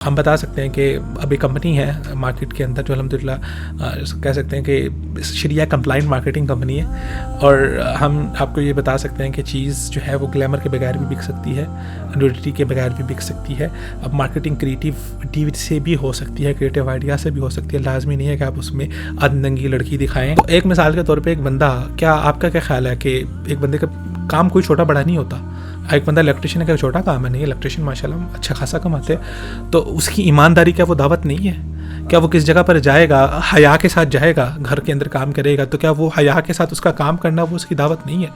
हम बता सकते हैं कि अभी कंपनी है मार्केट के अंदर जो अल्हम्दुलिल्लाह कह सकते हैं कि शरिया कंप्लाइंट मार्केटिंग कंपनी है, और हम आपको ये बता सकते हैं कि चीज़ जो है वो ग्लैमर के बगैर भी बिक सकती है, न्यूडिटी के बगैर भी बिक सकती है। अब मार्केटिंग क्रिएटिविटी से भी हो सकती है, क्रिएटिव आइडिया से भी हो सकती है, लाजमी नहीं है कि आप उसमें अधनंगी लड़की दिखाएँ। तो एक मिसाल के तौर पर एक बंदा, क्या आपका क्या ख्याल है कि एक बंदे का काम कोई छोटा बड़ा नहीं होता। एक बंदा इलेक्ट्रिशियन का छोटा काम है नहीं, इलेक्ट्रिशियन माशाल्लाह अच्छा खासा कमाते हैं, तो उसकी ईमानदारी क्या वो दावत नहीं है? क्या वो किस जगह पर जाएगा हया के साथ जाएगा, घर के अंदर काम करेगा, तो क्या वो हया के साथ उसका काम करना वो उसकी दावत नहीं है?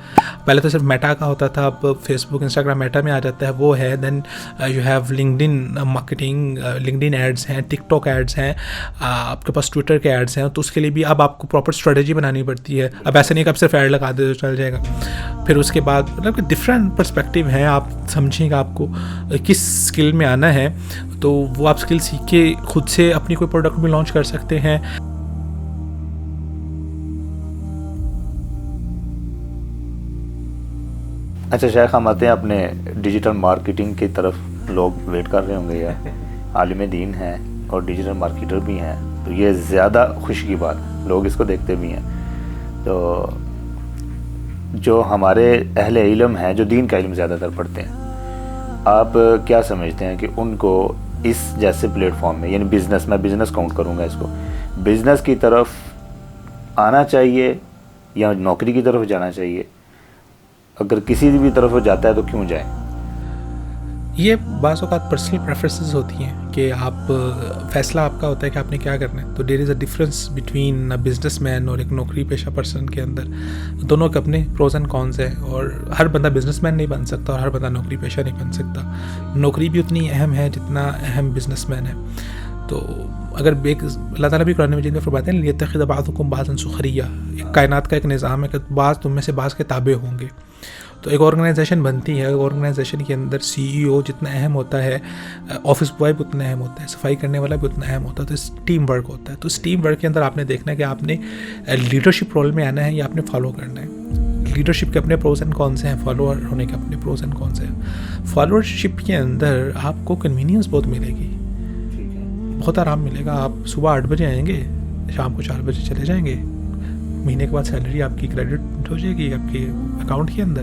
पहले तो सिर्फ मेटा का होता था, अब फेसबुक इंस्टाग्राम मेटा में आ जाता है, वो है। Then you have LinkedIn marketing, LinkedIn ads हैं, टिकटॉक एड्स हैं, आपके पास ट्विटर के एड्स हैं, तो उसके लिए भी अब आपको प्रॉपर स्ट्रेटजी बनानी पड़ती है। अब ऐसे नहीं कि आप सिर्फ एड लगा दे तो चल जाएगा। फिर उसके बाद मतलब कि डिफरेंट पर्सपेक्टिव हैं, आप समझिएगा आपको किस स्किल में आना है, तो वो आप स्किल सीख के खुद से अपनी कोई प्रोडक्ट भी लॉन्च कर सकते हैं। अच्छा शेख, हम आते हैं अपने डिजिटल मार्केटिंग की तरफ। लोग वेट कर रहे होंगे यार, आलिम दीन हैं और डिजिटल मार्केटर भी हैं, तो ये ज़्यादा खुशी की बात, लोग इसको देखते भी हैं। तो जो हमारे अहले इल्म हैं, जो दीन का इल्म ज़्यादातर पढ़ते हैं, आप क्या समझते हैं कि उनको इस जैसे प्लेटफॉर्म में, यानी बिज़नेस, मैं बिज़नेस काउंट करूँगा इसको, बिज़नेस की तरफ आना चाहिए या नौकरी की तरफ जाना चाहिए? अगर किसी भी तरफ जाता है तो क्यों जाए? ये बाज़ औक़ात पर्सनल प्रेफरेंसेस होती हैं कि आप फ़ैसला आपका होता है कि आपने क्या करना है। तो there is a difference between a businessman और एक नौकरी पेशा पर्सन के अंदर। दोनों के अपने प्रोज एंड कॉन्स हैं, और हर बंदा बिज़नेसमैन नहीं बन सकता और हर बंदा नौकरी पेशा नहीं बन सकता। नौकरी भी उतनी अहम है जितना अहम बिज़नेसमैन है। तो अगर एक अल्लाह ताला भी कुरान मजीद में फरमाते हैं लियत्तखिज़ बाज़ुकुम बाज़न सुखरिया, एक कायनात का एक निज़ाम है कि बाज़ तुम में से बाज़ के ताबे होंगे। तो एक ऑर्गेनाइजेशन बनती है, ऑर्गेनाइजेशन के अंदर सीईओ जितना अहम होता है, ऑफिस बॉय भी उतना अहम होता है, सफाई करने वाला भी उतना अहम होता है। तो इस टीम वर्क होता है। तो इस टीम वर्क के अंदर आपने देखना है कि आपने लीडरशिप रोल में आना है या आपने फॉलो करना है। लीडरशिप के अपने प्रोज एंड कॉन्स हैं, फॉलोअर होने के अपने प्रोज एंड कॉन्स हैं। फॉलोअरशिप के अंदर आपको कन्वीनियंस बहुत मिलेगी, बहुत आराम मिलेगा। आप सुबह 8 बजे आएंगे, शाम को 4 बजे चले जाएंगे, महीने के बाद सैलरी आपकी क्रेडिट हो जाएगी आपके अकाउंट के अंदर,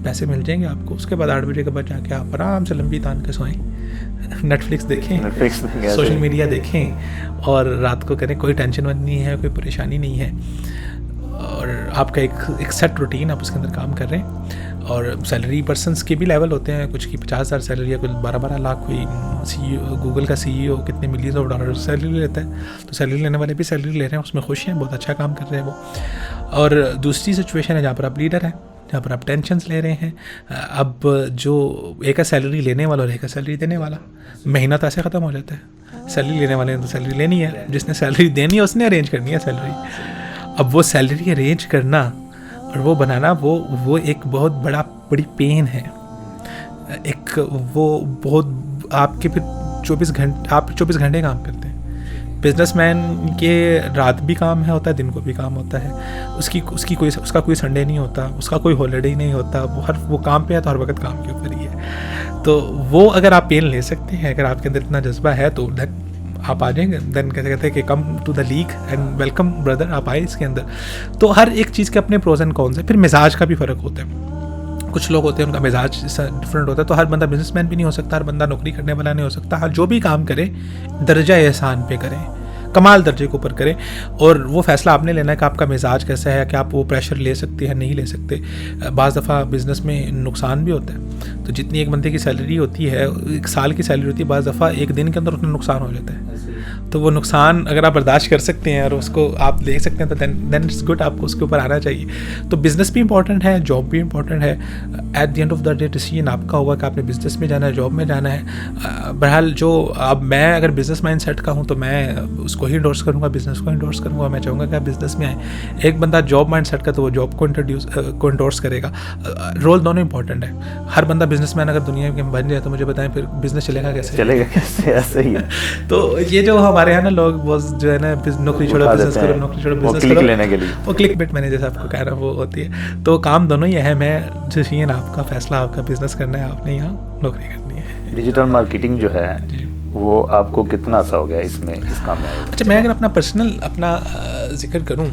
पैसे मिल जाएंगे आपको। उसके बाद 8 बजे के बाद जाके आप आराम से लंबी तान के सोएं, नेटफ्लिक्स देखें, सोशल मीडिया देखें और रात को करें। कोई टेंशन नहीं है, कोई परेशानी नहीं है, और आपका एक सेट रूटीन, आप उसके अंदर काम कर रहे हैं। और सैलरी पर्सनस के भी लेवल होते हैं, कुछ की 50,000 सैलरी है, कुछ 12-12 लाख। कोई CEO, गूगल का CEO कितने मिलियंस ऑफ डॉलर सैलरी लेता है। तो सैलरी लेने वाले भी सैलरी ले रहे हैं, उसमें खुश हैं, बहुत अच्छा काम कर रहे हैं वो। और दूसरी सिचुएशन है जहाँ पर आप लीडर हैं, जहाँ पर आप टेंशन्स ले रहे हैं। अब जो एक है सैलरी लेने वाला और एक है सैलरी देने वाला, महीना तो ऐसे ख़त्म हो जाता है। सैलरी लेने वाले ने तो सैलरी लेनी है, जिसने सैलरी देनी है उसने अरेंज करनी है सैलरी। अब वो सैलरी अरेंज करना और वो बनाना, वो एक बहुत बड़ी पेन है। एक वो बहुत आपके फिर 24 घंटे काम करते हैं। बिजनेसमैन के रात भी काम है होता है, दिन को भी काम होता है। उसका कोई संडे नहीं होता, उसका कोई हॉलीडे नहीं होता। वो काम पे है तो हर वक्त काम के ऊपर ही है। तो वो अगर आप पेन ले सकते हैं, अगर आपके अंदर इतना जज्बा है, तो आप आ जाएंगे। देन कहते हैं कि come to the league and welcome brother, आप आए इसके अंदर। तो हर एक चीज़ के अपने प्रोज एंड कॉन्स है। फिर मिजाज का भी फ़र्क होता है। कुछ लोग होते हैं उनका मिजाज डिफरेंट होता है। तो हर बंदा बिजनेसमैन भी नहीं हो सकता, हर बंदा नौकरी करने वाला नहीं हो सकता। हर जो भी काम करे दर्जा एहसान पे करें, कमाल दर्जे के ऊपर करें। और वो फैसला आपने लेना है कि आपका मिजाज कैसा है, कि आप वो प्रेशर ले सकते हैं नहीं ले सकते। बाज़ दफ़ा बिज़नेस में नुकसान भी होता है। तो जितनी एक बंदे की सैलरी होती है, एक साल की सैलरी होती है, बाज़ दफ़ा एक दिन के अंदर उतना नुकसान हो जाता है। तो वो नुकसान अगर आप बर्दाश्त कर सकते हैं और उसको आप देख सकते हैं, तो देन इट्स गुड, आपको उसके ऊपर आना चाहिए। तो बिज़नेस भी इंपॉर्टेंट है, जॉब भी इंपॉर्टेंट है। At the end of the day decision आपका होगा कि आपने बिज़नेस में जाना है, जॉब में जाना है। बहरहाल जो अब मैं अगर बिज़नेस माइंड सेट का हूँ तो मैं उसको ही इंडोर्स करूँगा, बिज़नेस को इंडोर्स करूँगा। मैं चाहूँगा कि आप बिज़नेस में आए। एक बंदा जॉब माइंड सेट का तो वो जॉब को इंडोर्स करेगा। रोल दोनों इंपॉर्टेंट है। हर बंदा बिज़नेसमैन अगर दुनिया में बन जाए तो मुझे बताएं फिर बिज़नेस चलेगा कैसे? ऐसे ही है। तो ये जो हमारे यहाँ ना लोग वो जो है ना, नौकरी छोड़ो बिज़नेस करो, नौकरी छोड़ो बिज़नेस करो, लेने के लिए वो क्लिक बिट मैंने जैसे आपको कह रहा वो होती है। तो काम दोनों ही अहम है। डिसीजन आपका, फैसला आपका, बिज़नेस करना है आपने, यहाँ नौकरी करनी है। डिजिटल मार्केटिंग जो है वो आपको कितना सा हो गया इसमें, इस काम में? अच्छा, मैं अगर अपना पर्सनल जिक्र करूं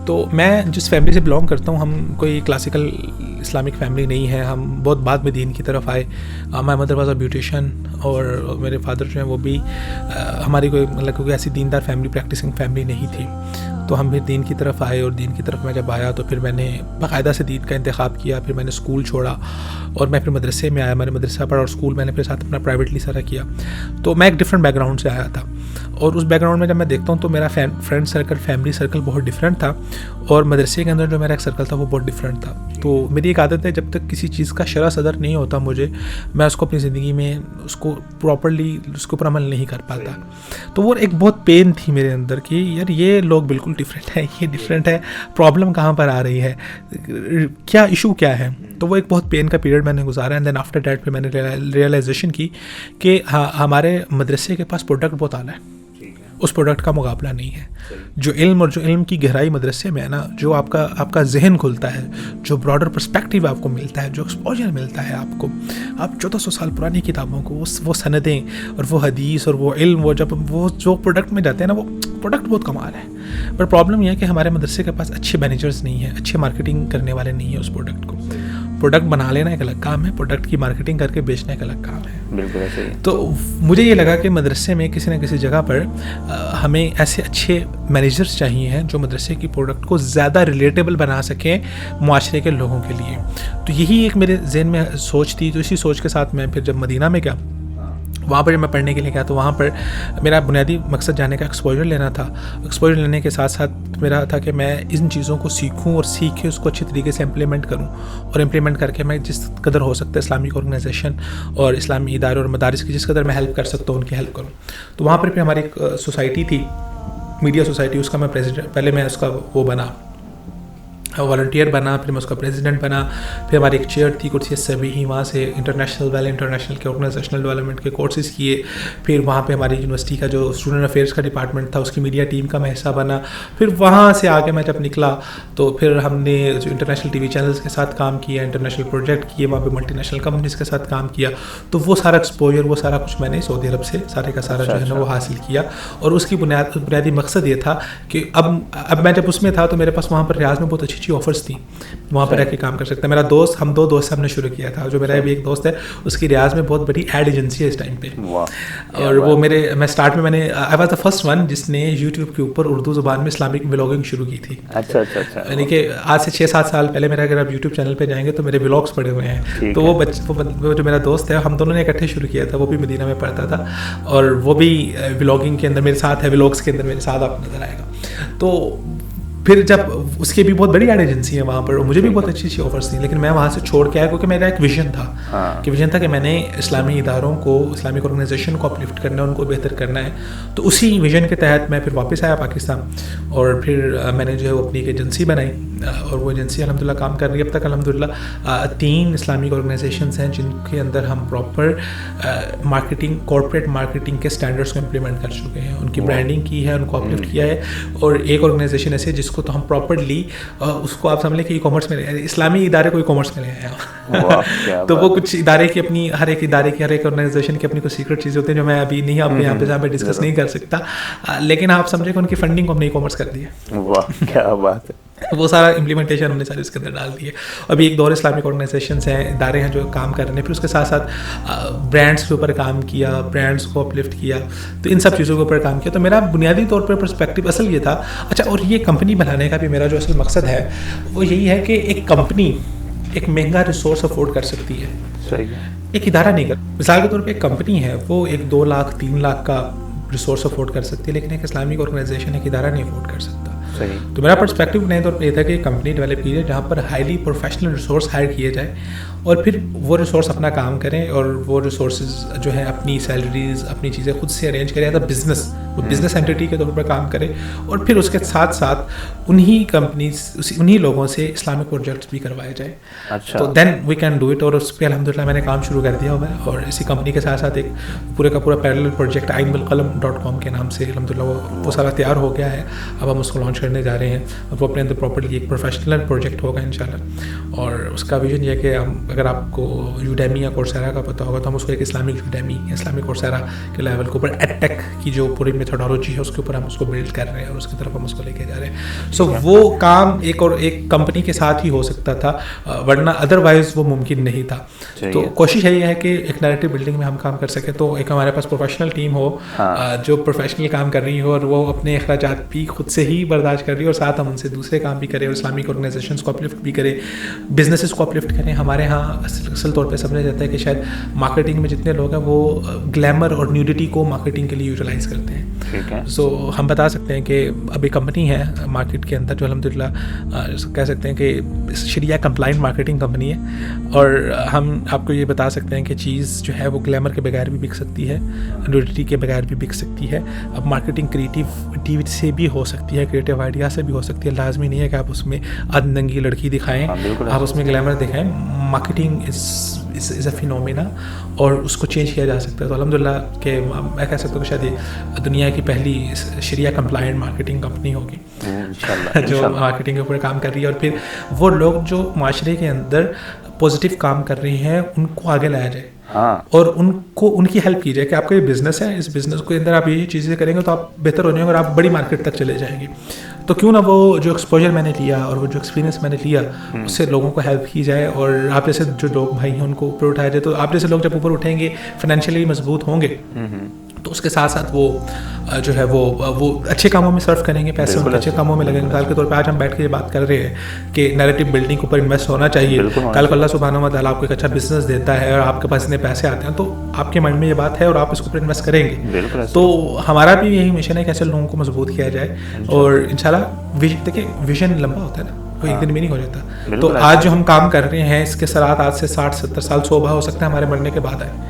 तो मैं जिस फैमिली से बिलोंग करता हूं, हम कोई क्लासिकल इस्लामिक फैमिली नहीं है। हम बहुत बाद में दीन की तरफ आए। My mother was a beautician और मेरे फादर जो हैं वो भी हमारी कोई मतलब कोई ऐसी दीनदार फैमिली, प्रैक्टिसिंग फैमिली नहीं थी। तो हम फिर दीन की तरफ आए और दीन की तरफ मैं जब आया तो फिर मैंने बाकायदा से दीन का इंतखाब किया। फिर मैंने स्कूल छोड़ा और मैं फिर मदरसे में आया। मैंने मदरसा पढ़ा और स्कूल मैंने फिर साथ अपना प्राइवेटली सारा किया। तो मैं एक डिफरेंट बैकग्राउंड से आया था और उस बैकग्राउंड में जब मैं देखता हूँ तो मेरा फ्रेंड सर्कल, फैमिली सर्कल बहुत डिफरेंट था और मदरसे के अंदर जो मेरा एक सर्कल था वो बहुत डिफरेंट था। तो मेरी एक आदत है, जब तक किसी चीज़ का शरह सदर नहीं होता मुझे, मैं उसको अपनी ज़िंदगी में उसको प्रॉपरली उसके ऊपर अमल नहीं कर पाता। तो वो एक बहुत पेन थी मेरे अंदर कि यार ये लोग बिल्कुल डिफरेंट है, ये डिफरेंट है, प्रॉब्लम कहाँ पर आ रही है, क्या इशू क्या है। तो वो एक बहुत पेन का पीरियड मैंने गुजारा। एंड देन आफ्टर डैट फिर मैंने रियलाइजेशन की कि हाँ, हमारे मदरसे के पास प्रोडक्ट बहुत आला है, उस प्रोडक्ट का मुकाबला नहीं है। जो इल्म और जो इल्म की गहराई मदरसे में है ना, जो आपका जहन खुलता है, जो ब्रॉडर पर्सपेक्टिव आपको मिलता है, जो एक्सपोजर मिलता है आपको, आप 1400 साल पुरानी किताबों को, वो सनदें और वो हदीस और वो इल्म, वो जब वो जो प्रोडक्ट में जाते हैं ना, वो प्रोडक्ट बहुत कमाल है। पर प्रॉब्लम यह है कि हमारे मदरसे के पास अच्छे मैनेजर्स नहीं हैं, अच्छे मार्केटिंग करने वाले नहीं हैं उस प्रोडक्ट को। प्रोडक्ट बना लेना एक अलग काम है, प्रोडक्ट की मार्केटिंग करके बेचना एक अलग काम है। बिल्कुल ऐसे ही। तो मुझे ये लगा कि मदरसे में किसी न किसी जगह पर हमें ऐसे अच्छे मैनेजर्स चाहिए हैं जो मदरसे की प्रोडक्ट को ज़्यादा रिलेटेबल बना सकें मुआशरे के लोगों के लिए। तो यही एक मेरे जहन में सोच थी। तो इसी सोच के साथ मैं फिर जब मदीना में गया, वहाँ पर जब मैं पढ़ने के लिए गया तो वहाँ पर मेरा बुनियादी मकसद जाने का एक्सपोजर लेना था। एक्सपोजर लेने के साथ साथ मेरा था कि मैं इन चीज़ों को सीखूं और सीख के उसको अच्छी तरीके से इम्प्लीमेंट करूं और इम्प्लीमेंट करके मैं जिस कदर हो सकता है इस्लामिक ऑर्गेनाइजेशन और इस्लामी इदारे और मदारिस की जिस कदर मैं हेल्प कर सकता हूँ उनकी हेल्प करूँ। तो वहाँ पर फिर हमारी एक सोसाइटी थी, मीडिया सोसाइटी, उसका मैं प्रेसिडेंट, पहले मैं उसका वो बना, वॉलंटियर बना, फिर मैं उसका प्रेसिडेंट बना। फिर हमारी एक चेयर थी, कुर्सी सभी ही, वहाँ से इंटरनेशनल के ऑर्गेनाइजेशनल डेवलपमेंट के कोर्सेज़ किए। फिर वहाँ पे हमारी यूनिवर्सिटी का जो स्टूडेंट अफेयर्स का डिपार्टमेंट था उसकी मीडिया टीम का मैं हिस्सा बना। फिर वहाँ से आगे मैं जब निकला तो फिर हमने जो इंटरनेशनल टीवी चैनल्स के साथ काम किया, इंटरनेशनल प्रोजेक्ट किए, वहाँ पर मल्टीनेशनल कंपनीज़ के साथ काम किया। तो वो सारा एक्सपोजर, वो सारा कुछ मैंने सऊदी अरब से सारे का सारा जो है ना वो हासिल किया। और उसकी बुनियादी मकसद ये था कि अब मैं जब उसमें था तो मेरे पास वहाँ पर रियाज में बहुत अच्छी ऑफर्स थी, वहाँ पर रह के काम कर सकते हैं। मेरा दोस्त, हम दो दोस्त हमने शुरू किया था। जो मेरा भी एक दोस्त है उसकी रियाज में बहुत बड़ी एड एजेंसी है इस टाइम पे। और वो मैं स्टार्ट में I was the first one जिसने यूट्यूब के ऊपर उर्दू ज़ुबान में इस्लामिक व्लॉगिंग शुरू की थी। अच्छा। यानी कि आज से 6-7 साल पहले मेरा, अगर आप यूट्यूब चैनल पे जाएंगे तो मेरे व्लॉग्स पड़े हुए हैं। तो वो जो मेरा दोस्त है, हम दोनों ने इकट्ठे शुरू किया था। वो भी मदीना में पढ़ता था और वो भी व्लॉगिंग के अंदर मेरे साथ है, व्लॉग्स के अंदर मेरे साथ आप नज़र आएगा। तो फिर जब उसकी भी बहुत बड़ी एड एजेंसी है वहाँ पर, मुझे भी बहुत अच्छी ऑफर्स थी, लेकिन मैं वहाँ से छोड़ के आया क्योंकि मेरा एक विजन था। कि विजन था कि मैंने इस्लामी इदारों को, इस्लामिक ऑर्गेनाइजेशन को अपलिफ्ट करना है, उनको बेहतर करना है। तो उसी विजन के तहत मैं फिर वापस आया पाकिस्तान और फिर मैंने जो है वो अपनी एक एजेंसी बनाई और वो एजेंसी अल्हम्दुलिल्लाह काम कर रही है अब तक। अल्हम्दुलिल्लाह 3 इस्लामिक ऑर्गेनाइजेशंस हैं जिनके अंदर हम प्रॉपर मार्केटिंग, कॉर्पोरेट मार्केटिंग के स्टैंडर्ड्स को इम्प्लीमेंट कर चुके हैं, उनकी ब्रांडिंग की है, उनको अपलिफ्ट किया है। और एक ऑर्गेनाइजेशन ऐसे जिसको तो हम प्रॉपर्ली उसको आप समझ लें कि ई कॉमर्स में इस्लामी इदारे को ई कॉमर्स में ले आए हैं। तो वो कुछ इदारे की अपनी, हर एक इदारे की, हर एक ऑर्गेनाइजेशन की अपनी कुछ सीक्रेट चीज़ें होती हैं जो मैं अभी नहीं आप यहाँ पे जहाँ पे डिस्कस नहीं कर सकता, लेकिन आप समझे कि उनकी फंडिंग को हमने ई कॉमर्स कर दी है। वाह, क्या बात है। वो सारा इम्प्लीमेंटेशन हमने सारे इसके अंदर डाल दिए। अभी एक दौर इस्लामिक ऑर्गेनाइजेशंस हैं, इदारे हैं जो काम कर रहे हैं। फिर उसके साथ साथ ब्रांड्स के ऊपर काम किया, ब्रांड्स को अपलिफ्ट किया, तो इन सब चीज़ों के ऊपर काम किया। तो मेरा बुनियादी तौर पर पर्सपेक्टिव असल ये था। अच्छा, और ये कंपनी बनाने का भी मेरा जो असल मकसद है वो यही है कि एक कंपनी एक महंगा रिसोर्स अफोर्ड कर सकती है, सही है, एक इदारा नहीं कर। मिसाल के तौर पे एक कंपनी है वो 1-2 लाख 3 लाख का रिसोर्स अफोर्ड कर सकती है, लेकिन एक इस्लामिक ऑर्गेनाइजेशन एक इदारा नहीं अफोर्ड कर सकता। सही। तो मेरा पर्सपेक्टिव नए तौर पर ये था कि कंपनी डेवलप की जाए जहाँ पर हाईली प्रोफेशनल रिसोर्स हायर किए जाए और फिर वो रिसोर्स अपना काम करें और वो रिसोर्सेज जो है अपनी सैलरीज, अपनी चीज़ें खुद से अरेंज करें, एज अ बिजनेस, वो बिजनेस एंटिटी के तौर पर काम करे। और फिर उसके साथ साथ उन्हीं कंपनीज, उन्हीं लोगों से इस्लामिक प्रोजेक्ट्स भी करवाए जाए। अच्छा। तो then we can do it. और उस पर अल्हम्दुलिल्लाह मैंने काम शुरू कर दिया हुआ है और इसी कंपनी के साथ साथ एक पूरे का पैरेलल प्रोजेक्ट ainbilqalam.com के नाम से अल्हम्दुलिल्लाह वो सारा तैयार हो गया है। अब हम उसको लॉन्च करने करने जा रहे हैं और वो अपने अंदर प्रॉपर्ली एक प्रोफेशनल प्रोजेक्ट होगा इंशाल्लाह। और उसका विजन ये है कि हम, अगर आपको यूडेमी या कोर्सेरा का पता होगा, तो हम उसको एक इस्लामिक यूडेमी, इस्लामिक कोर्सेरा के लेवल के ऊपर एडटेक की जो पूरी मेथोडोलॉजी है उसके ऊपर हम उसको बिल्ड कर रहे हैं और उसकी तरफ हम उसको लेके जा रहे हैं। सो वो काम एक कंपनी के साथ ही हो सकता था, वरना अदरवाइज वो मुमकिन नहीं था। तो कोशिश यही है कि एक नैरेटिव बिल्डिंग में हम काम कर सकें, तो एक हमारे पास प्रोफेशनल टीम हो जो प्रोफेशनल काम कर रही हो और वो अपने अखराजात भी खुद से ही बर्दाश्त कर रही हो और साथ हम उनसे दूसरे काम भी करें और इस्लामिक ऑर्गेनाइजेशंस को अपलिफ्ट भी करें, बिजनेसेस को अपलिफ्ट करें। हमारे यहाँ असल तौर पे समझा जाता है कि शायद मार्केटिंग में जितने लोग हैं वो ग्लैमर और न्यूडिटी को मार्केटिंग के लिए यूटिलाइज करते हैं। ठीक है। सो हम बता सकते हैं कि अभी कंपनी है मार्केट के अंदर जो अल्हम्दुलिल्लाह कह सकते हैं कि शरिया कंप्लाइंट मार्केटिंग कंपनी है, और हम आपको ये बता सकते हैं कि चीज़ जो है वो ग्लैमर के बगैर भी बिक सकती है, न्यूडिटी के बगैर भी बिक सकती है। अब मार्केटिंग क्रिएटिविटी से भी हो सकती है, क्रिएटिव आइडिया से भी हो सकती है। लाजमी नहीं है कि आप उसमें अधनंगी लड़की दिखाएं, आप उसमें ग्लैमर दिखाएं। मार्केटिंग इज़ अ फिनोमेना और उसको चेंज किया जा सकता है। तो अल्हम्दुलिल्लाह कि मैं कह सकता हूँ कि शायद ये दुनिया की पहली शरिया कंप्लायंट मार्केटिंग कंपनी होगी जो मार्केटिंग के ऊपर काम कर रही है, और फिर वो लोग जो माशरे के अंदर पॉजिटिव काम कर रहे हैं उनको आगे लाया जाए। और उनको उनकी हेल्प की जाए कि आपका ये बिज़नेस है, इस बिज़नेस के अंदर आप ये चीज़ें करेंगे तो आप बेहतर हो जाएंगे और आप बड़ी मार्केट तक चले जाएंगे। तो क्यों ना वो जो एक्सपोजर मैंने लिया और वो जो एक्सपीरियंस मैंने लिया उससे लोगों को हेल्प की जाए, और आप जैसे जो लोग भाई हैं उनको ऊपर उठाया जाए। तो आप जैसे लोग जब ऊपर उठेंगे, फाइनेंशियली मजबूत होंगे, तो उसके साथ साथ वो जो है वो अच्छे कामों में सर्व करेंगे, पैसे उनके अच्छे कामों में लगेंगे। मिसाल के तौर पे आज हम बैठ के ये बात कर रहे हैं कि नैरेटिव बिल्डिंग के ऊपर इन्वेस्ट होना चाहिए। कल को अल्लाह सुब्हानहू व तआला आपको एक अच्छा बिजनेस देता है और आपके पास इतने पैसे आते हैं, तो आपके माइंड में ये बात है और आप इसके ऊपर इन्वेस्ट करेंगे। तो हमारा भी यही मिशन है कि ऐसे लोगों को मजबूत किया जाए, और इंशाल्लाह देखिए विजन लंबा होता है ना, वो एक दिन में नहीं हो जाता। तो आज जो हम काम कर रहे हैं इसके सराहत आज से 60-70 साल 100 हो सकता है हमारे मरने के बाद आए।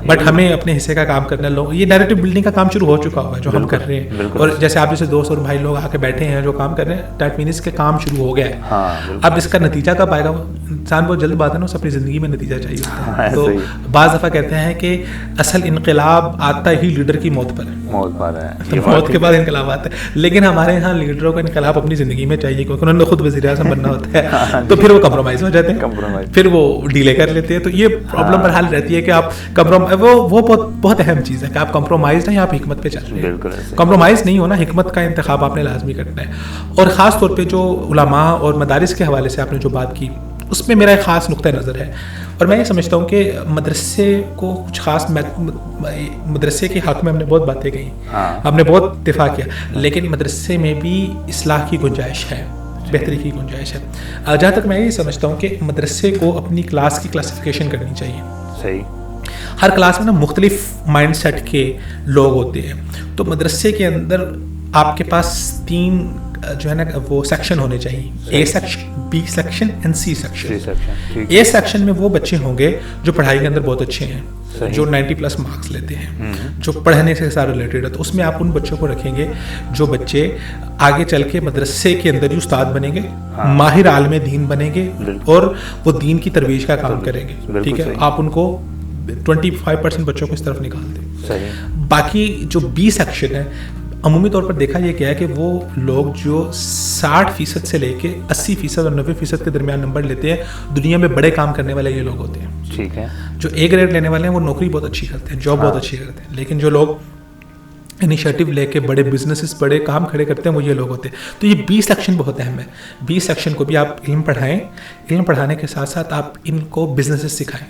बट हमें अपने हिस्से का काम करना, लोग ये नैरेटिव बिल्डिंग का काम शुरू हो चुका हुआ है जो हम कर रहे हैं, और जैसे आप जैसे दोस्त और भाई लोग आके बैठे हैं जो काम कर रहे हैं, दैट मीन्स के काम शुरू हो गया है। अब इसका नतीजा कब आएगा, इंसान बहुत जल्द बात है ना, उसे अपनी ज़िंदगी में नतीजा चाहिए होता है। तो बाज़ दफ़ा कहते हैं कि असल इनकलाब आता ही लीडर की मौत पर है, तो मौत के बाद इनकलाब आता है। लेकिन हमारे यहाँ लीडरों को इनकलाब अपनी ज़िंदगी में चाहिए, क्योंकि उन्होंने खुद वज़ीर-ए-आज़म बनना होता है, तो फिर वो कंप्रोमाइज़ हो जाते हैं, फिर वो डीले कर लेते हैं। तो ये प्रॉब्लम बहरहाल रहती है कि आप वो बहुत अहम चीज़ है कि आप कंप्रोमाइज़ नहीं, आप हिकमत पे चल रहे हैं। कंप्रोमाइज़ नहीं होना, हिकमत का इंतखाब आपने लाजमी करना है। और ख़ास तौर पे जो उलमा और मदारिस के हवाले से आपने जो बात की, उसमें मेरा एक ख़ास नुक्ता नज़र है, और मैं ये समझता हूँ कि मदरसे को कुछ ख़ास मदरसे के हक़ में हमने बहुत बातें कही, हमने बहुत दिफा किया, लेकिन मदरसे में भी इस्लाह की गुंजाइश है, बेहतरी की गुंजाइश है। जहाँ तक मैं ये समझता हूँ कि मदरसे को अपनी क्लास की क्लासिफिकेशन करनी चाहिए। सही। हर क्लास में ना मुख्तलिफ माइंड सेट के लोग होते हैं, तो मदरसे के अंदर आपके पास 3 जो है ना वो सेक्शन होने चाहिए, A section, B section and C section. A section में वो बच्चे होंगे जो पढ़ाई के अंदर बहुत अच्छे हैं, जो 90+ मार्क्स लेते हैं, जो पढ़ने से सारा रिलेटेड है। तो उसमें आप उन बच्चों को रखेंगे जो बच्चे आगे चल के मदरसे के अंदर ही उस्ताद बनेंगे, माहिर आलिम दीन बनेंगे और वो दीन की तरवीज का काम करेंगे। ठीक है, आप उनको 25% बच्चों को इस तरफ निकाल दें। बाकी जो बी सेक्शन है, अमूमी तौर पर देखा यह गया है कि वो लोग जो 60% से लेके 80% और 90% के दरमियान नंबर लेते हैं, दुनिया में बड़े काम करने वाले ये लोग होते हैं। ठीक है। जो ए ग्रेड लेने वाले हैं वो नौकरी बहुत अच्छी करते हैं, जॉब बहुत अच्छी करते हैं, लेकिन जो लोग इनिशिएटिव लेके बड़े बिजनेसेस, बड़े काम खड़े करते हैं, वो ये लोग होते हैं। तो ये बी सेक्शन बहुत अहम है। बी सेक्शन को भी आप इल्म पढ़ाएं, इल्म पढ़ाने के साथ साथ आप इनको बिजनेसेस सिखाएं।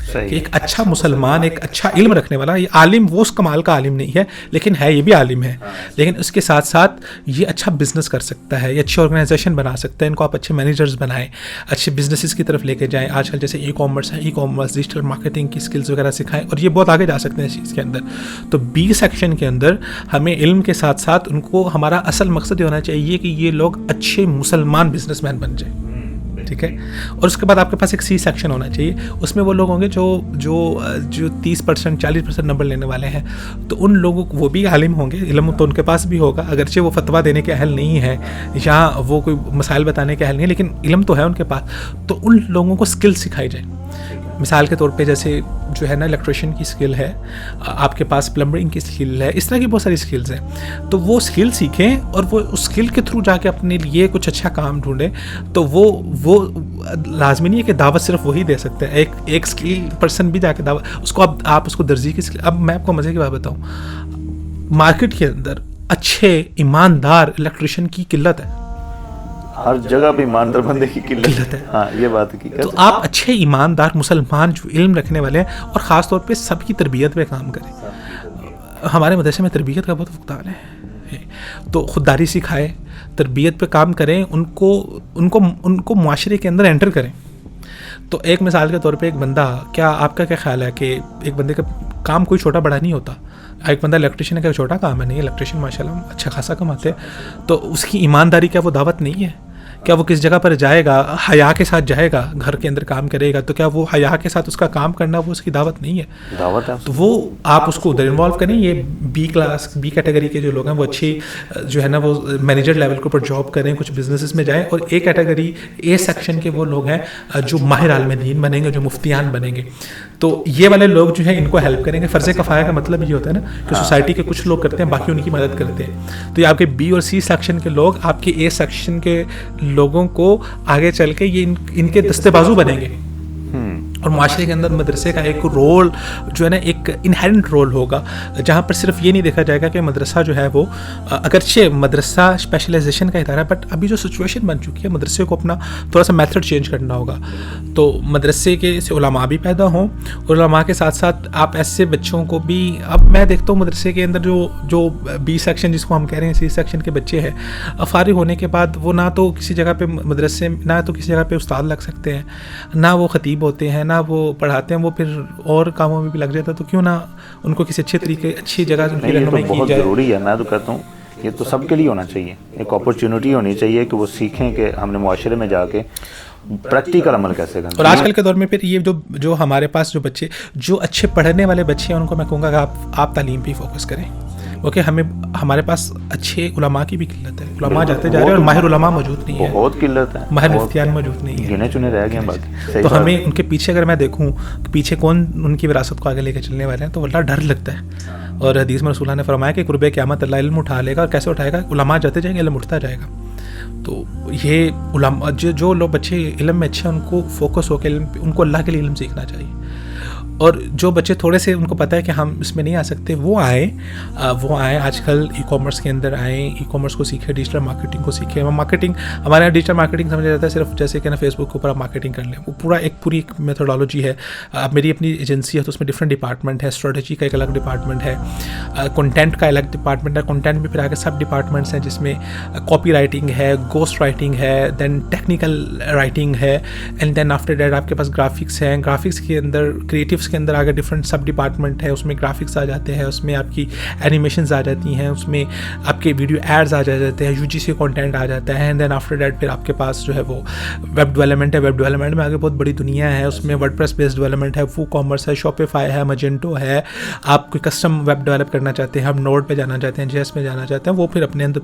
कि एक अच्छा मुसलमान, एक अच्छा इल्म रखने वाला, ये आलिम वो उस कमाल का आलिम नहीं है, लेकिन है, ये भी आलिम है, लेकिन उसके साथ साथ ये अच्छा बिजनेस कर सकता है, ये अच्छी ऑर्गेनाइजेशन बना सकता है। इनको आप अच्छे मैनेजर्स बनाएं, अच्छे बिजनेसेस की तरफ लेके जाएं। आजकल जैसे ई कॉमर्स है, ई कॉमर्स, डिजिटल मार्केटिंग की स्किल्स वगैरह सिखाएं, और ये बहुत आगे जा सकते हैं इस चीज़ के अंदर। तो बी सेक्शन के अंदर हमें इल्म के साथ साथ उनको, हमारा असल मकसद ये होना चाहिए कि ये लोग अच्छे मुसलमान बिजनेसमैन बन जाए। ठीक है, और उसके बाद आपके पास एक सी सेक्शन होना चाहिए, उसमें वो लोग होंगे जो 30% 40% नंबर लेने वाले हैं। तो उन लोगों को, वो भी आलिम होंगे, इल्म तो उनके पास भी होगा, अगरचे वो फतवा देने के अहल नहीं है या वो कोई मसाइल बताने के अहल नहीं है, लेकिन इल्म तो है उनके पास। तो उन लोगों को स्किल सिखाई जाए मिसाल के तौर पे जैसे जो है ना इलेक्ट्रिशियन की स्किल है, आपके पास प्लम्बरिंग की स्किल है, इस तरह की बहुत सारी स्किल्स हैं। तो वो स्किल सीखें और वो उस स्किल के थ्रू जाके अपने लिए कुछ अच्छा काम ढूंढें। तो वो लाजमी नहीं है कि दावत सिर्फ वही दे सकते हैं। एक स्किल पर्सन भी जाके दावत उसको आप उसको दर्जी की स्किल। अब मैं आपको मज़े की बात बताऊँ, मार्केट के अंदर अच्छे ईमानदार इलेक्ट्रिशियन की किल्लत है, हर जगह पे ईमानदार बंदे की किल्लत है। हाँ, ये बात की। तो आप अच्छे ईमानदार मुसलमान जो इल्म रखने वाले हैं और ख़ास तौर पे सबकी तरबियत पे काम करें। हमारे मदरसे में तरबियत का बहुत फुकदान है, तो खुददारी सिखाएं, तरबियत पे काम करें, उनको मुआशरे के अंदर एंटर करें। तो एक मिसाल के तौर पे एक बंदा, क्या आपका क्या ख्याल है कि एक बंदे का काम कोई छोटा बड़ा नहीं होता। एक बंदा इलेक्ट्रिशियन का छोटा काम है नहीं, इलेक्ट्रिशियन माशाल्लाह अच्छा खासा कमाते हैं। तो उसकी ईमानदारी क्या वो दावत नहीं है? क्या वो किस जगह पर जाएगा, हया के साथ जाएगा, घर के अंदर काम करेगा, तो क्या वो हया के साथ उसका काम करना वो उसकी दावत नहीं है? दावत है। तो वो आप उसको उधर इन्वॉल्व करें। ये बी कैटेगरी के जो लोग हैं वो अच्छी जो है ना वो मैनेजर लेवल के ऊपर जॉब करें, कुछ बिजनेसेस में जाएं। और ए कैटेगरी, ए सेक्शन के वो लोग हैं जो माहिर आलिम दीन बनेंगे, जो मुफ्तियान बनेंगे। तो ये वाले लोग जो है इनको हेल्प करेंगे। फ़र्ज़ कफ़ाया का मतलब ये होता है ना कि सोसाइटी के कुछ लोग करते हैं, बाकी उनकी मदद करते हैं। तो ये आपके बी और सी सेक्शन के लोग आपके ए सेक्शन के लोगों को आगे चल के ये इनके दस्तेबाजू बनेंगे। और माशरे के अंदर मदरसे का एक रोल जो है ना, एक इनहेरेंट रोल होगा, जहाँ पर सिर्फ ये नहीं देखा जाएगा कि मदरसा जो है वो अगरचे मदरसा स्पेशलाइजेशन का इदारा है, बट अभी जो सिचुएशन बन चुकी है मदरसे को अपना थोड़ा सा मेथड चेंज करना होगा। तो मदरसे के से उलमा भी पैदा हों, उलमा के साथ साथ आप ऐसे बच्चों को भी, अब मैं देखता हूँ मदरसे के अंदर जो बी सेक्शन जिसको हम कह रहे हैं, सी सेक्शन के बच्चे हैं, फारिग होने के बाद वो ना तो किसी जगह पे मदरसे ना तो किसी जगह पे उस्ताद लग सकते हैं, ना वो ख़तीब होते हैं, ना वो पढ़ाते हैं, वो फिर और कामों में भी लग जाता है। तो क्यों ना उनको किसी अच्छे तरीके, अच्छी जगह उनकी रहनुमाई की जाए। ज़रूरी है। मैं तो कहता हूँ ये तो सबके लिए होना चाहिए, एक अपॉर्चुनिटी होनी चाहिए कि वो सीखें कि हमने मुआशरे में जाके प्रैक्टिकल अमल कैसे करना। और आजकल के दौर में फिर ये जो हमारे पास जो बच्चे जो अच्छे पढ़ने वाले बच्चे हैं, उनको मैं कहूँगा कि आप तालीम पे फोकस करें, क्योंकि हमारे पास अच्छे उलमा की भी किल्लत है। उलमा जाते जा रहे हैं और माहिर उलमा मौजूद नहीं है, बहुत किल्लत है, माहिर मुफ्तियान मौजूद नहीं है, गिने चुने रह गए बाकी। तो हमें उनके पीछे अगर मैं देखूँ पीछे कौन उनकी विरासत को आगे लेके चलने वाले हैं, तो वल्लाह डर लगता है। और हदीस में रसूलुल्लाह ने फरमाया कि कुर्बे क़यामत अल्लाह इल्म उठा लेगा। और कैसे उठाएगा? उलमा जाते जाएंगे, इल्म उठता जाएगा। तो ये उलमा जो लोग बच्चे इल्म में अच्छे हैं, उनको फोकस होकर उनको अल्लाह के लिए इल्म सीखना चाहिए। और जो बच्चे थोड़े से उनको पता है कि हम इसमें नहीं आ सकते, वो आए आजकल ई कॉमर्स के अंदर आए, ई कॉमर्स को सीखे, डिजिटल मार्केटिंग को सीखे। मार्केटिंग हमारे यहाँ डिजिटल मार्केटिंग समझा जाता है सिर्फ जैसे कि ना फेसबुक के ऊपर आप मार्केटिंग कर लें, वो पूरी एक मेथोडोलॉजी है। मेरी अपनी एजेंसी है तो उसमें डिफरेंट डिपार्टमेंट है, स्ट्रेटजी का एक अलग डिपार्टमेंट है, कंटेंट का अलग डिपार्टमेंट है, कंटेंट में फिर आगे सब डिपार्टमेंट्स हैं जिसमें कॉपी राइटिंग है, गोस्ट राइटिंग है, देन टेक्निकल राइटिंग है, एंड देन आफ्टर दैट आपके पास ग्राफिक्स हैं। ग्राफिक्स के अंदर क्रिएटिव्स के अंदर आगे डिफरेंट सब डिपार्टमेंट है, उसमें ग्राफिक्स आ जाते हैं, उसमें आपकी एनिमेशंस आ जाती हैं, उसमें आपके वीडियो एड्स आ जाते हैं, यूजीसी कंटेंट आ जाता है। एंड देन आफ्टर दैट फिर आपके पास जो है वो वेब डेवलपमेंट है। वेब डेवलपमेंट में आगे बहुत बड़ी दुनिया है, उसमें वर्डप्रेस बेस्ड डेवलपमेंट है, वो कॉमर्स है, शॉपिफाई है, मजेंटो है। आप कोई कस्टम वेब डेवलप करना चाहते हैं, हम नोड पे जाना चाहते हैं, जेएस में जाना चाहते हैं, वो फिर अपने अंदर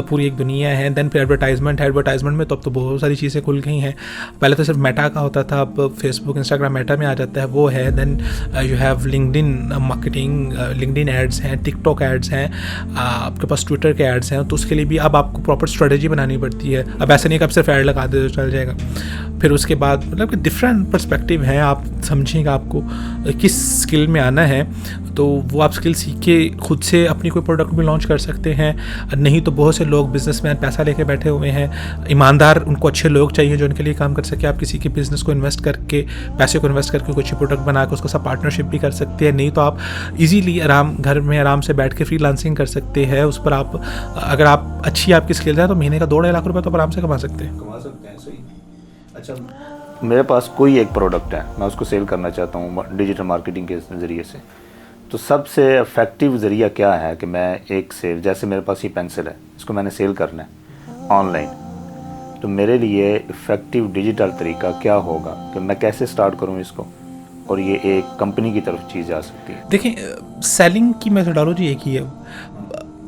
पूरी एक दुनिया है। देन फिर एडवर्टाइजमेंट है, एडवर्टाइजमेंट में तो अब तो बहुत सारी चीज़ें खुल गई हैं। पहले तो सिर्फ मेटा का होता था, अब फेसबुक इंस्टाग्राम मेटा में आ जाता है, वो है। Then you have LinkedIn marketing, LinkedIn ads हैं, टिकटॉक एड्स हैं, आपके पास ट्विटर के एड्स हैं। तो उसके लिए भी अब आपको प्रॉपर स्ट्रेटजी बनानी पड़ती है। अब ऐसा नहीं कि आप सिर्फ ऐड लगा दे तो चल जाएगा। फिर उसके बाद मतलब कि डिफरेंट पर्सपेक्टिव हैं, आप समझिएगा आपको किस स्किल में आना है, तो वो आप स्किल सीख के खुद से अपनी कोई प्रोडक्ट भी लॉन्च कर सकते हैं। नहीं तो बहुत से लोग बिजनेसमैन पैसा लेके बैठे हुए हैं, ईमानदार उनको अच्छे लोग चाहिए जो उनके लिए काम कर सके। आप किसी के बिज़नेस को इन्वेस्ट करके, पैसे को इन्वेस्ट करके कोई अच्छी प्रोडक्ट बना के उसको सब पार्टनरशिप भी कर सकते हैं। नहीं तो आप इजीली घर में आराम से बैठ के फ्रीलांसिंग कर सकते हैं। उस पर आप अगर आप अच्छी आपकी स्किल्स है तो महीने का 2-2.5 लाख रुपये तो आराम से कमा सकते हैं। सही। अच्छा, मेरे पास कोई एक प्रोडक्ट है, मैं उसको सेल करना चाहता हूँ डिजिटल मार्केटिंग के ज़रिए से, तो सबसे इफ़ेक्टिव ज़रिया क्या है कि मैं एक सेल, जैसे मेरे पास ये पेंसिल है, इसको मैंने सेल करना है ऑनलाइन, तो मेरे लिए इफ़ेक्टिव डिजिटल तरीका क्या होगा कि मैं कैसे स्टार्ट करूँ इसको और ये एक कंपनी की तरफ चीज़ जा सकती है? देखिए, सेलिंग की मेथोडोलॉजी एक ही है,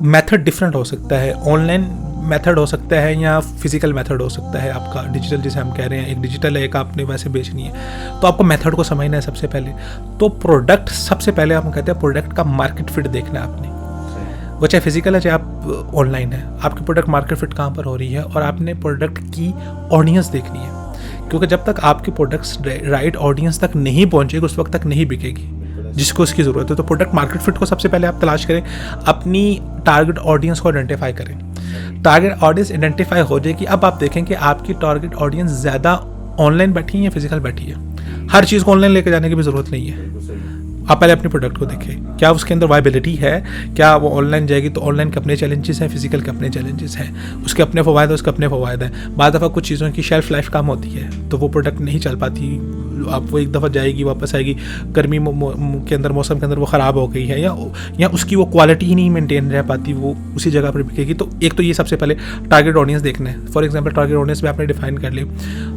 मेथड डिफरेंट हो सकता है। ऑनलाइन मेथड हो सकता है या फिजिकल मेथड हो सकता है आपका, डिजिटल जिसे हम कह रहे हैं, एक डिजिटल है, एक आपने वैसे बेचनी है। तो आपको मेथड को समझना है सबसे पहले। तो प्रोडक्ट सबसे पहले हम कहते हैं प्रोडक्ट का मार्केट फिट देखना है आपने, वो चाहे फिजिकल है चाहे आप ऑनलाइन है, आपकी प्रोडक्ट मार्केट फिट कहाँ पर हो रही है, और आपने प्रोडक्ट की ऑडियंस देखनी है। क्योंकि जब तक आपकी प्रोडक्ट्स राइट ऑडियंस तक नहीं पहुँचेगी उस वक्त तक नहीं बिकेगी जिसको उसकी ज़रूरत है। तो प्रोडक्ट मार्केट फिट को सबसे पहले आप तलाश करें, अपनी टारगेट ऑडियंस को आइडेंटिफाई करें। टारगेट ऑडियंस आइडेंटिफाई हो जाएगी, अब आप देखें कि आपकी टारगेट ऑडियंस ज़्यादा ऑनलाइन बैठी है या फिजिकल बैठी है। हर चीज़ को ऑनलाइन लेके जाने की भी ज़रूरत नहीं है। आप पहले अपने प्रोडक्ट को देखें, क्या उसके अंदर वायबिलिटी है, क्या वो ऑनलाइन जाएगी तो ऑनलाइन के अपने चैलेंजेस हैं, फिजिकल के अपने चैलेंजेस हैं, उसके अपने फ़वायद, उसके अपने फ़वायद हैं। बाद दफ़ा कुछ चीज़ों की शेल्फ़ लाइफ कम होती है तो वो प्रोडक्ट नहीं चल पाती, आप वो एक दफ़ा जाएगी वापस आएगी, गर्मी के अंदर मौसम के अंदर वो ख़राब हो गई है या उसकी वो क्वालिटी ही नहीं मेंटेन रह पाती, वो उसी जगह पर बिकेगी। तो एक तो ये सबसे पहले टारगेट ऑडियंस देखना है। फॉर एग्जांपल टारगेट ऑडियंस भी आपने डिफाइन कर ली।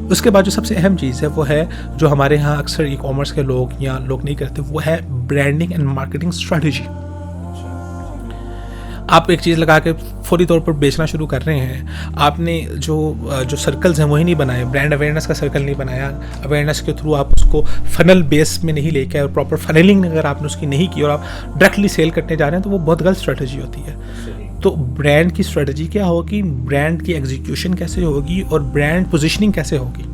उसके बाद जो सबसे अहम चीज़ है वो है, जो हमारे यहाँ अक्सर ई कॉमर्स के लोग या लोग नहीं करते, वो है ब्रांडिंग एंड मार्केटिंग स्ट्रेटजी। आप एक चीज़ लगा के फौरी तौर पर बेचना शुरू कर रहे हैं, आपने जो सर्कल्स हैं वही नहीं बनाए, ब्रांड अवेयरनेस का सर्कल नहीं बनाया, अवेयरनेस के थ्रू आप उसको फनल बेस में नहीं लेके और प्रॉपर फनलिंग अगर आपने उसकी नहीं की और आप डायरेक्टली सेल करने जा रहे हैं तो वो बहुत गलत स्ट्रेटजी होती है। तो ब्रांड की स्ट्रेटजी क्या होगी, ब्रांड की एग्जीक्यूशन कैसे होगी और ब्रांड पोजीशनिंग कैसे होगी,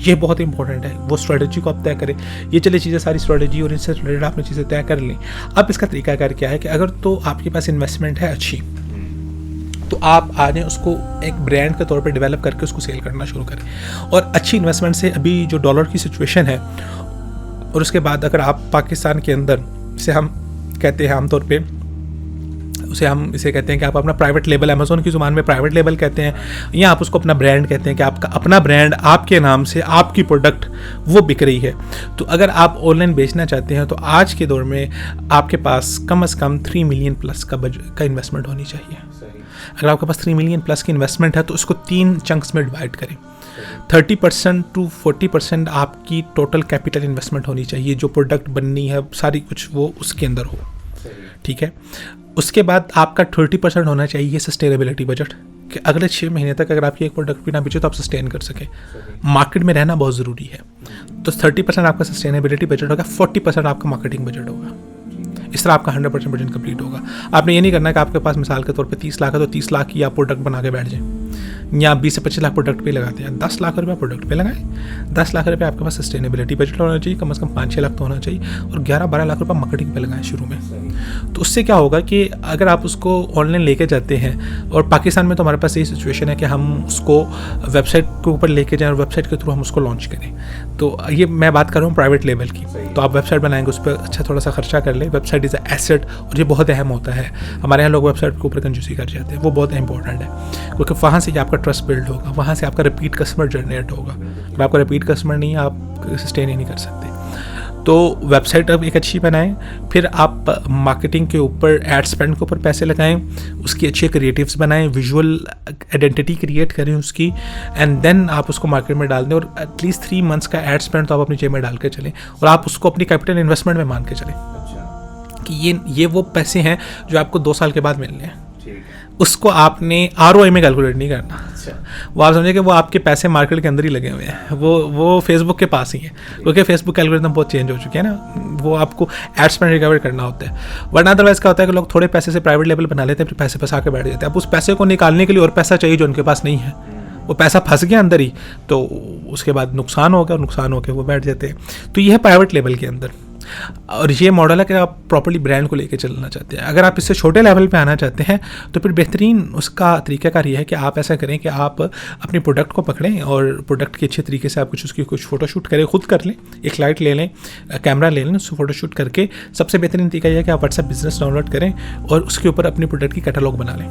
ये बहुत इंपॉर्टेंट है। वो स्ट्रेटजी को आप तय करें। ये चले चीज़ें सारी स्ट्रेटजी और इनसे रिलेटेड आपने चीज़ें तय कर लें। अब इसका तरीकाकार क्या है कि अगर तो आपके पास इन्वेस्टमेंट है अच्छी, तो आप आज उसको एक ब्रांड के तौर पे डेवलप करके उसको सेल करना शुरू करें। और अच्छी इन्वेस्टमेंट से अभी जो डॉलर की सिचुएशन है, और उसके बाद अगर आप पाकिस्तान के अंदर से हम कहते हैं आमतौर पे हम इसे कहते हैं कि आप अपना प्राइवेट लेबल, अमेज़ॉन की ज़ुबान में प्राइवेट लेबल कहते हैं, या आप उसको अपना ब्रांड कहते हैं कि आपका अपना ब्रांड, आपके नाम से आपकी प्रोडक्ट वो बिक रही है। तो अगर आप ऑनलाइन बेचना चाहते हैं तो आज के दौर में आपके पास कम से कम 3 मिलियन प्लस का इन्वेस्टमेंट होनी चाहिए। अगर आपके पास 3 मिलियन प्लस की इन्वेस्टमेंट है तो उसको 3 चंक्स में डिवाइड करें। 30% to 40% आपकी टोटल कैपिटल इन्वेस्टमेंट होनी चाहिए, जो प्रोडक्ट बननी है सारी कुछ वो उसके अंदर हो, ठीक है। उसके बाद आपका 30% होना चाहिए सस्टेनेबिलिटी बजट, कि अगले 6 महीने तक अगर आपकी एक प्रोडक्ट भी ना बेचे तो आप सस्टेन कर सकें। मार्केट में रहना बहुत ज़रूरी है। तो 30% आपका सस्टेनेबिलिटी बजट होगा, 40% आपका मार्केटिंग बजट होगा। इस तरह आपका 100% बजट कंप्लीट होगा। आपने ये नहीं करना कि आपके पास मिसाल के तौर पे 30 लाख है तो 30 लाख की आप प्रोडक्ट बना के बैठ जाएं, या 20 से 25 लाख प्रोडक्ट पे लगाते हैं। 10 लाख रुपये प्रोडक्ट पे लगाएं। 10 लाख रुपये आपके पास सस्टेनेबिलिटी बजट होना चाहिए, कम से कम 5-6 लाख तो होना चाहिए, और 11-12 लाख रुपये मार्केटिंग पे लगाएं शुरू में। तो उससे क्या होगा कि अगर आप उसको ऑनलाइन लेके जाते हैं, और पाकिस्तान में तो हमारे पास यही सिचुएशन है कि हम उसको वेबसाइट के ऊपर लेके जाएँ और वेबसाइट के थ्रू हम उसको लॉन्च करें। तो ये मैं बात कर रहा हूँ प्राइवेट लेवल की। तो आप वेबसाइट बनाएंगे, उस पर अच्छा थोड़ा सा खर्चा कर लें। वेबसाइट इज़ अ एसेट, और ये बहुत अहम होता है। हमारे यहाँ लोग वेबसाइट के ऊपर कंजूसी कर जाते हैं, वो बहुत इंपॉर्टेंट है, क्योंकि वहाँ से आपका ट्रस्ट बिल्ड होगा, वहाँ से आपका रिपीट कस्टमर जनरेट होगा। अगर आपका रिपीट कस्टमर नहीं है, आप सस्टेन ही नहीं कर सकते। तो वेबसाइट अब एक अच्छी बनाएं, फिर आप मार्केटिंग के ऊपर, एड स्पेंड के ऊपर पैसे लगाएं, उसकी अच्छे क्रिएटिव्स बनाएं, विजुअल आइडेंटिटी क्रिएट करें उसकी, एंड देन आप उसको मार्केट में डाल दें। और एटलीस्ट 3 मंथ्स का एड स्पेंड तो आप अपनी जेब में डाल के चलें, और आप उसको अपनी कैपिटल इन्वेस्टमेंट में मान के चलें कि ये वो पैसे हैं जो आपको 2 साल के बाद मिलने हैं। उसको आपने ROI में कैलकुलेट नहीं करना। वो आप समझे कि वो आपके पैसे मार्केट के अंदर ही लगे हुए हैं, वो फेसबुक के पास ही है, क्योंकि फेसबुक कैलकुलेशन बहुत चेंज हो चुके हैं ना। वो आपको एड स्पेंड रिकवर करना होता है, वरना अदरवाइज क्या होता है कि लोग थोड़े पैसे से प्राइवेट लेवल बना लेते हैं, फिर पैसे फंसा के बैठ जाते हैं। अब उस पैसे को निकालने के लिए और पैसा चाहिए जो उनके पास नहीं है, वो पैसा फंस गया अंदर ही, तो उसके बाद नुकसान हो गया, और नुकसान होकर वो बैठ जाते हैं। तो ये है प्राइवेट लेवल के अंदर, और ये मॉडल है कि आप प्रॉपर्ली ब्रांड को लेके चलना चाहते हैं। अगर आप इससे छोटे लेवल पे आना चाहते हैं तो फिर बेहतरीन उसका तरीकाकार ये है कि आप ऐसा करें कि आप अपने प्रोडक्ट को पकड़ें और प्रोडक्ट के अच्छे तरीके से आप कुछ फ़ोटोशूट करें, खुद कर लें, एक लाइट ले लें, कैमरा ले लें, उसको फ़ोटोशूट करके सबसे बेहतरीन तरीका यह है कि आप व्हाट्सएप बिजनेस डाउनलोड करें और उसके ऊपर अपनी प्रोडक्ट की कैटलॉग बना लें,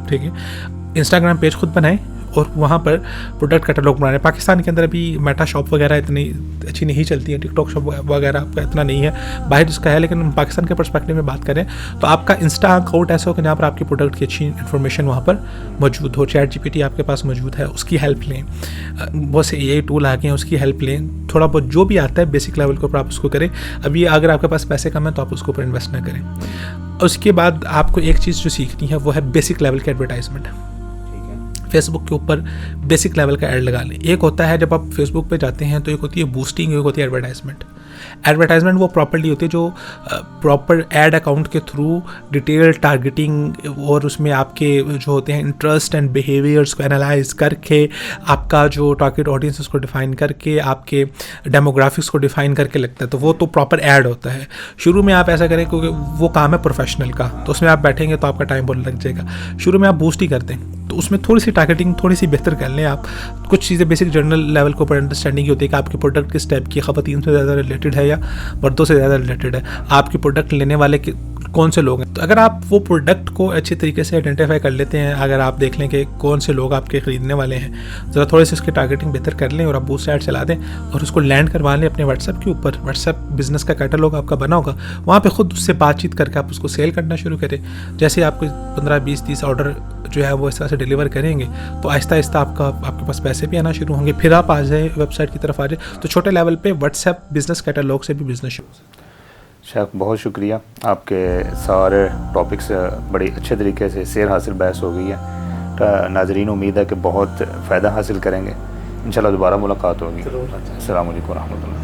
ठीक है। इंस्टाग्राम पेज खुद बनाएं और वहाँ पर प्रोडक्ट कैटलॉग बनाने। पाकिस्तान के अंदर अभी मेटा शॉप वगैरह इतनी अच्छी नहीं चलती है, टिकटॉक शॉप वगैरह आपका इतना नहीं है, बाहर उसका है, लेकिन पाकिस्तान के पर्सपेक्टिव में बात करें तो आपका इंस्टा अकाउंट ऐसा हो कि जहाँ पर आपकी प्रोडक्ट की अच्छी इन्फॉर्मेशन वहाँ पर मौजूद हो। ChatGPT आपके पास मौजूद है, उसकी हेल्प लें। बहुत से AI टूल आ गए हैं, उसकी हेल्प लें। थोड़ा बहुत जो भी आता है बेसिक लेवल के ऊपर आप उसको करें। अभी अगर आपके पास पैसे कम है तो आप उसके ऊपर इन्वेस्ट ना करें। उसके बाद आपको एक चीज़ जो सीखनी है वो है बेसिक लेवल की एडवर्टाइजमेंट। फेसबुक के ऊपर बेसिक लेवल का ऐड लगा लें। एक होता है जब आप फेसबुक पे जाते हैं तो एक होती है बूस्टिंग, एक होती है एडवर्टाइजमेंट। एडवर्टाइजमेंट वो प्रॉपर्ली होती है जो प्रॉपर एड अकाउंट के थ्रू डिटेल टारगेटिंग और उसमें आपके जो होते हैं इंटरेस्ट एंड बिहेवियर्स को एनालाइज करके, आपका जो टारगेट ऑडियंस उसको डिफाइन करके, आपके डेमोग्राफिक्स को डिफाइन करके लगता है, तो वो तो प्रॉपर ऐड होता है। शुरू में आप ऐसा करें क्योंकि वो काम है प्रोफेशनल का, तो उसमें आप बैठेंगे तो आपका टाइम बहुत लग जाएगा। शुरू में आप बूस्ट ही करते हैं तो उसमें थोड़ी सी टारगेटिंग थोड़ी सी बेहतर कर लें आप। कुछ चीज़ें बेसिक जर्नल लेवल के ऊपर अंडरस्टैंडिंग होती है कि आपके प्रोडक्ट किस टाइप की ख़वातीन से ज़्यादा रिलेटेड है या मर्दों से ज़्यादा रिलेटेड है, आपके प्रोडक्ट लेने वाले कौन से लोग हैं। तो अगर आप वो प्रोडक्ट को अच्छे तरीके से आइडेंटिफाई कर लेते हैं, अगर आप देख लें कि कौन से लोग आपके ख़रीदने वाले हैं, ज़रा थोड़ी सी उसकी टारगेटिंग बेहतर कर लें और आप बूस्ट ऐड चला दें और उसको लैंड करवा लें अपने व्हाट्सएप के ऊपर। व्हाट्सएप बिज़नेस का कैटलॉग आपका बना होगा, वहाँ पे खुद उससे बातचीत करके आप उसको सेल करना शुरू करें। जैसे आपको 15, 20, 30 ऑर्डर जो है वो इस तरह से डिलीवर करेंगे तो आहिस्ता आहिस्ता आपके पास पैसे भी आना शुरू होंगे। फिर आप आ जाए वेबसाइट की तरफ आ जाए तो छोटे लेवल पे व्हाट्सएप बिज़नेस कैटलॉग से भी बिज़नेस शुरू। शेख बहुत शुक्रिया, आपके सारे टॉपिक्स बड़ी अच्छे तरीके से शेर हासिल बहस हो गई है। नाजरीन उम्मीद है कि बहुत फ़ायदा हासिल करेंगे। इंशाल्लाह दोबारा मुलाकात होगी। अस्सलाम वालेकुम रहमतुल्लाह।